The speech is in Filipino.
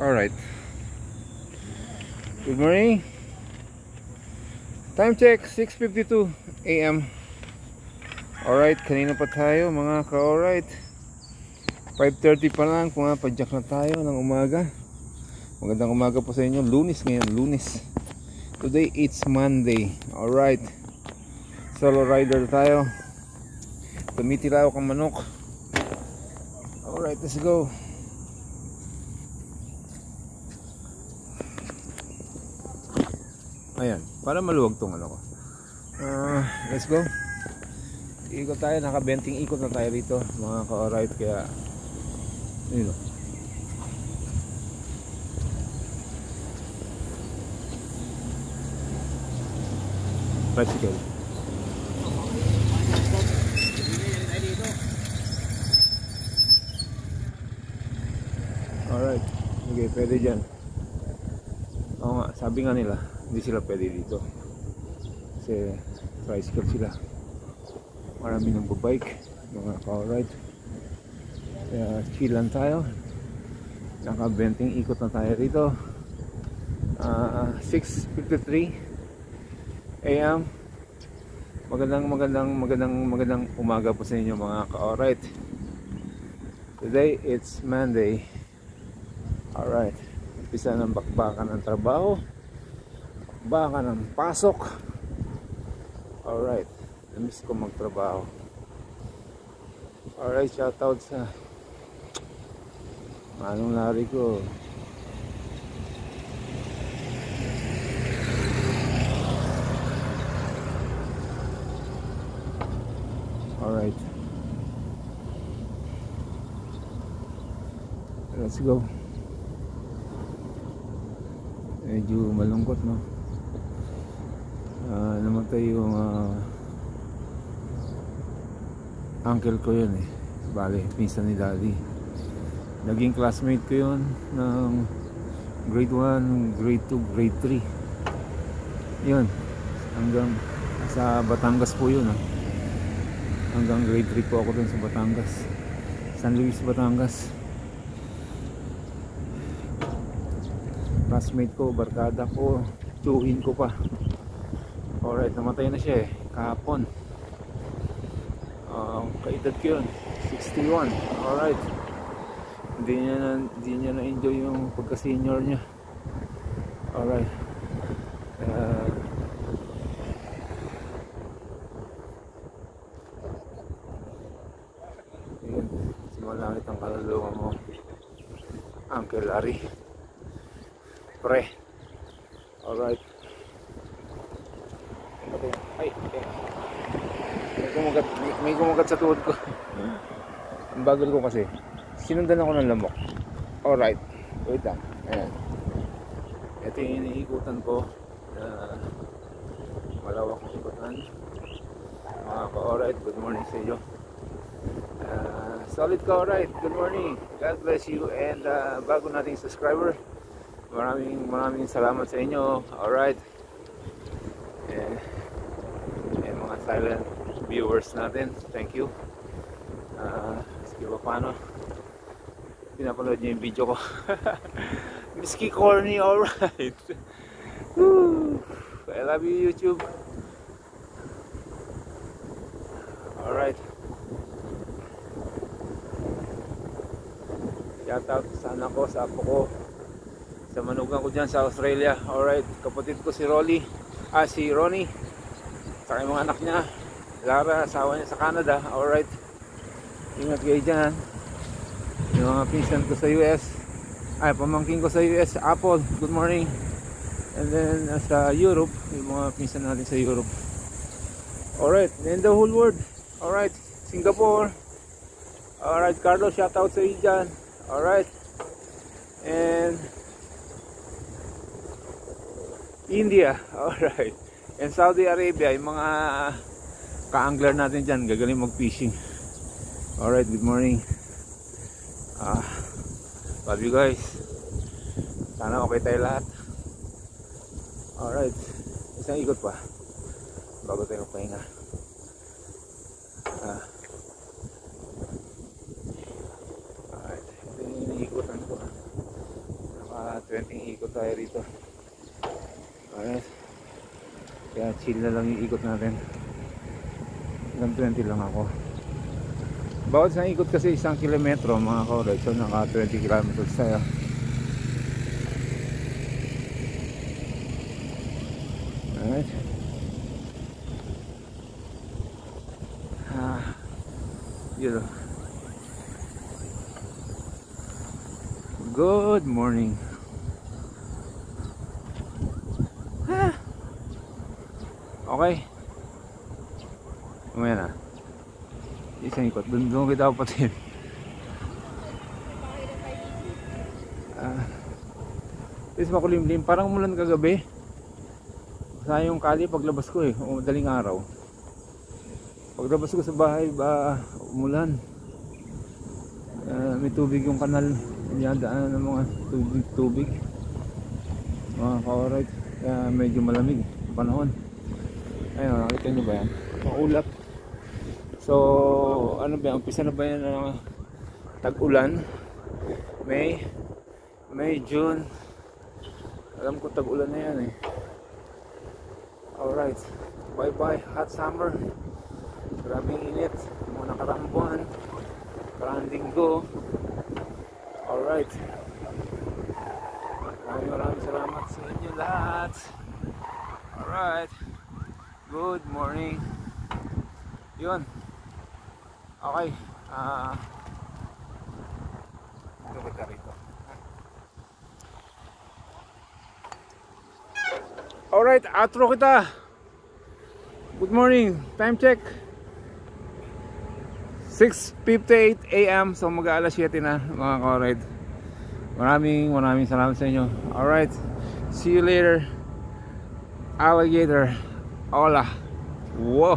Alright. Good morning. Time check, 6:52 AM. Alright, kanina pa tayo mga ka-alright. 5:30 pa lang, pumapadyak na tayo ng umaga. Magandang umaga po sa inyo. Lunes ngayon, Lunes. Today it's Monday. Alright. Solo rider tayo. Tumitira ako ng manok. Alright, let's go. Ayan, para maluwag tong ano ko. Let's go. Ikot tayo, naka-benting ikot na tayo rito mga ka-alright, kaya yun o. Bicycle. Alright, okay, pwede dyan. Oo nga, sabi nga nila hindi sila pwede dito kasi tricycle sila, marami nang bike mga ka-alright, kaya chill lang tayo, naka-benting ikot na tayo rito. 6:53 AM. Magandang umaga po sa inyo mga ka-alright. Today it's Monday. Alright, umpisa ng bakbakan ng trabaho, baka ng pasok. Alright, namiss ko magtrabaho. Alright, shoutout sa Manong Larry ko. Alright, let's go. Medyo malungkot, no? Namatay yung uncle ko yun eh. Bale, pinsan ni daddy. Naging classmate ko yun ng grade 1, grade 2, grade 3. Yun, hanggang sa Batangas po yun, hanggang grade 3 po ako dun sa Batangas, San Luis, Batangas. Classmate ko, barkada ko, tsuhin ko pa. Alright, namatay na siya eh, kahapon. Kaedad ko yun, 61. Alright, hindi niya na-enjoy yung pagka-senior niya. Alright, yun, sumalangit ang kaluluwa mo, Uncle Larry, pre. Alright. Ay, may kumagat sa tuhod ko. Ang bagal ko kasi. Sinundan ako ng lamok. Alright, wait lang. Ayan. Ito yung iniikutan ko. Malawak ng ikutan. Mga ka-alright, good morning sa inyo. Solid ka-alright, good morning. God bless you. And bago nating subscriber, maraming salamat sa inyo. Alright. And mga silent viewers natin, thank you. Sige pa paano pinapanood niyo yung video ko. Miski corny. Alright. I love you, YouTube. Alright, shout out sana ko sa apo ko, sa manugang ko dyan sa Australia. Alright, kapatid ko si si Ronnie, saka yung mga anak niya, Lara, asawa niya sa Canada. Alright, ingat kayo dyan. Yung mga pinsan ko sa US, pamangkin ko sa US, Apple, good morning. And then sa Europe, yung mga pinsan natin sa Europe. Alright, and the whole world. Alright, Singapore. Alright, Carlos, shout out sa iyo dyan. Alright, and India. Alright, and Saudi Arabia, yung mga ka-angler natin dyan, gagaling mag-fishing. Alright, good morning. Love you guys. Sana okay tayo lahat. Alright, isang ikot pa bago tayo pahinga. tayo rito. Alright. Kaya chill na lang yung ikot natin. Hanggang 20 lang ako. Bawat isang ikot kasi 1 kilometro mga ka-ride. So naka 20 kilometers tayo. Alright. Yun. Good morning. Okay. Umaya na. Isang ikot. Doon kita patin. Is makulimlim. Parang umulan kagabi. Sayang yung kali paglabas ko o madaling araw. Paglabas ko sa bahay umulan. May tubig yung kanal. Niyadaan ng mga tubig. Mga ka-ride. Kaya medyo malamig ang panahon. Ayun, nakita nyo ba yan? Maulap. So, ano ba? Umpisa na ba yan ng tag-ulan? May, June. Alam ko tag-ulan na yan eh. Alright. Bye bye hot summer. Grabing init. Mga nakaraang buwan. Karang linggo. Alright. Maraming salamat sa inyo lahat. Alright. Good morning. Yun. Okay. Ito ka rito. Alright, outro kita. Good morning. Time check. 6:58 AM. So mag-aalas 7 na mga ka-ride. Maraming salamat sa inyo. Alright. See you later. Alligator. Hola. Whoa.